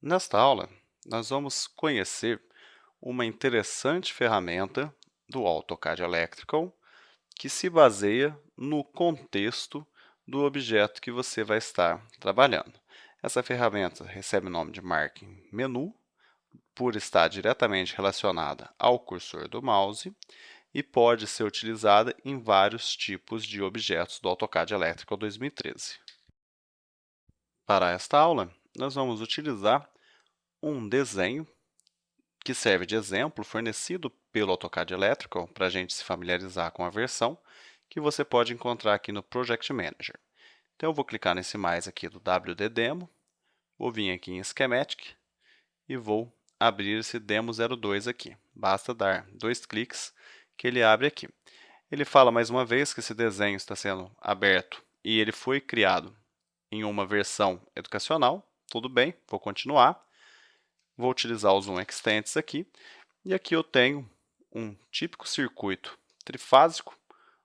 Nesta aula, nós vamos conhecer uma interessante ferramenta do AutoCAD Electrical que se baseia no contexto do objeto que você vai estar trabalhando. Essa ferramenta recebe o nome de Marking Menu, por estar diretamente relacionada ao cursor do mouse e pode ser utilizada em vários tipos de objetos do AutoCAD Electrical 2013. Para esta aula, nós vamos utilizar um desenho que serve de exemplo fornecido pelo AutoCAD Electrical para a gente se familiarizar com a versão que você pode encontrar aqui no Project Manager. Então, eu vou clicar nesse mais aqui do WD Demo, vou vir aqui em Schematic e vou abrir esse Demo02 aqui. Basta dar 2 cliques que ele abre aqui. Ele fala mais uma vez que esse desenho está sendo aberto e ele foi criado em uma versão educacional. Tudo bem, vou continuar. Vou utilizar o Zoom Extents aqui, e aqui eu tenho um típico circuito trifásico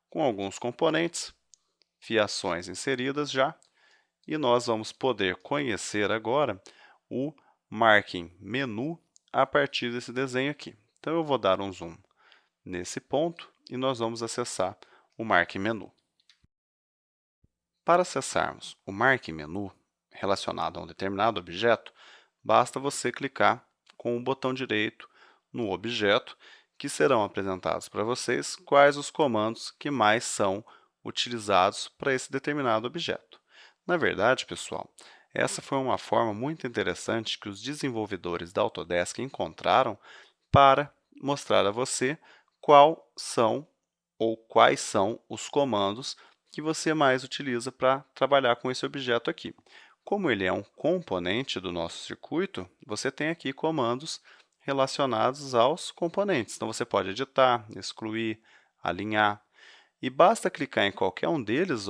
com alguns componentes, fiações inseridas já, e nós vamos poder conhecer agora o Marking Menu a partir desse desenho aqui. Então eu vou dar um zoom nesse ponto e nós vamos acessar o Marking Menu. Para acessarmos o Marking Menu relacionado a um determinado objeto, basta você clicar com o botão direito no objeto, que serão apresentados para vocês quais os comandos que mais são utilizados para esse determinado objeto. Na verdade, pessoal, essa foi uma forma muito interessante que os desenvolvedores da Autodesk encontraram para mostrar a você quais são os comandos que você mais utiliza para trabalhar com esse objeto aqui. Como ele é um componente do nosso circuito, você tem aqui comandos relacionados aos componentes. Então, você pode editar, excluir, alinhar, e basta clicar em qualquer um deles,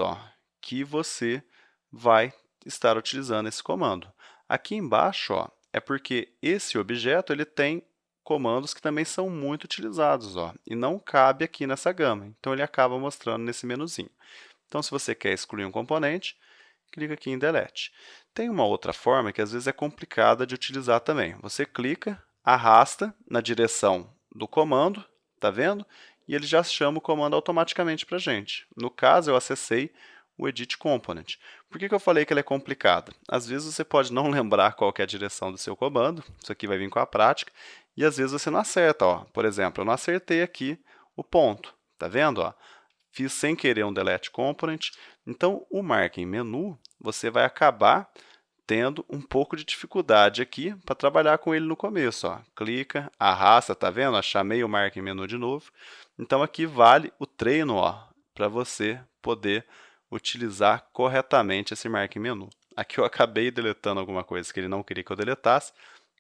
que você vai estar utilizando esse comando. Aqui embaixo, é porque esse objeto ele tem comandos que também são muito utilizados, e não cabe aqui nessa gama. Então, ele acaba mostrando nesse menuzinho. Então, se você quer excluir um componente, clica aqui em Delete. Tem uma outra forma que às vezes é complicada de utilizar também. Você clica, arrasta na direção do comando, tá vendo? E ele já chama o comando automaticamente para a gente. No caso, eu acessei o Edit Component. Por que eu falei que ele é complicado? Às vezes você pode não lembrar qual que é a direção do seu comando, isso aqui vai vir com a prática, e às vezes você não acerta. Por exemplo, eu não acertei aqui o ponto, tá vendo? Fiz sem querer um Delete Component. Então, o Marking Menu, você vai acabar tendo um pouco de dificuldade aqui para trabalhar com ele no começo. Clica, arrasta, tá vendo? Chamei o Marking Menu de novo. Então, aqui vale o treino para você poder utilizar corretamente esse Marking Menu. Aqui eu acabei deletando alguma coisa que ele não queria que eu deletasse.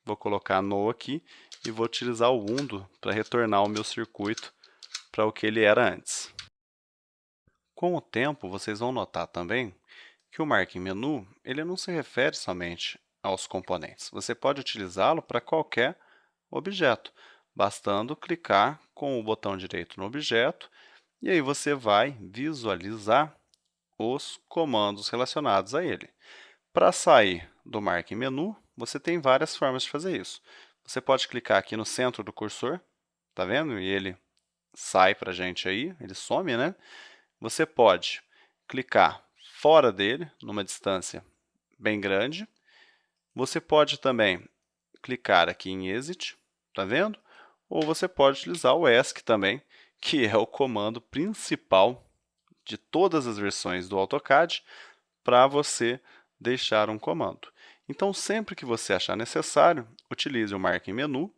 Vou colocar No aqui e vou utilizar o Undo para retornar o meu circuito para o que ele era antes. Com o tempo, vocês vão notar também que o Marking Menu ele não se refere somente aos componentes. Você pode utilizá-lo para qualquer objeto, bastando clicar com o botão direito no objeto, e aí você vai visualizar os comandos relacionados a ele. Para sair do Marking Menu, você tem várias formas de fazer isso. Você pode clicar aqui no centro do cursor, tá vendo? E ele sai para a gente aí, ele some, né? Você pode clicar fora dele, numa distância bem grande. Você pode também clicar aqui em Exit, tá vendo? Ou você pode utilizar o ESC também, que é o comando principal de todas as versões do AutoCAD para você deixar um comando. Então, sempre que você achar necessário, utilize o Marking Menu.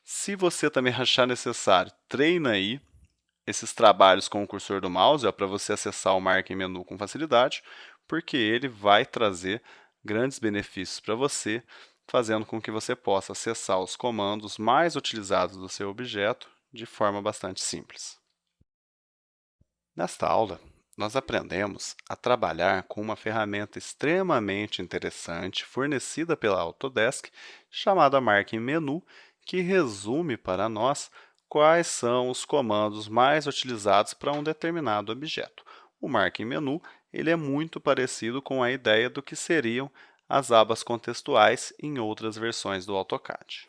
Se você também achar necessário, treina aí esses trabalhos com o cursor do mouse para você acessar o Marking Menu com facilidade, porque ele vai trazer grandes benefícios para você, fazendo com que você possa acessar os comandos mais utilizados do seu objeto de forma bastante simples. Nesta aula, nós aprendemos a trabalhar com uma ferramenta extremamente interessante fornecida pela Autodesk, chamada Marking Menu, que resume para nós quais são os comandos mais utilizados para um determinado objeto. O Marking Menu ele é muito parecido com a ideia do que seriam as abas contextuais em outras versões do AutoCAD.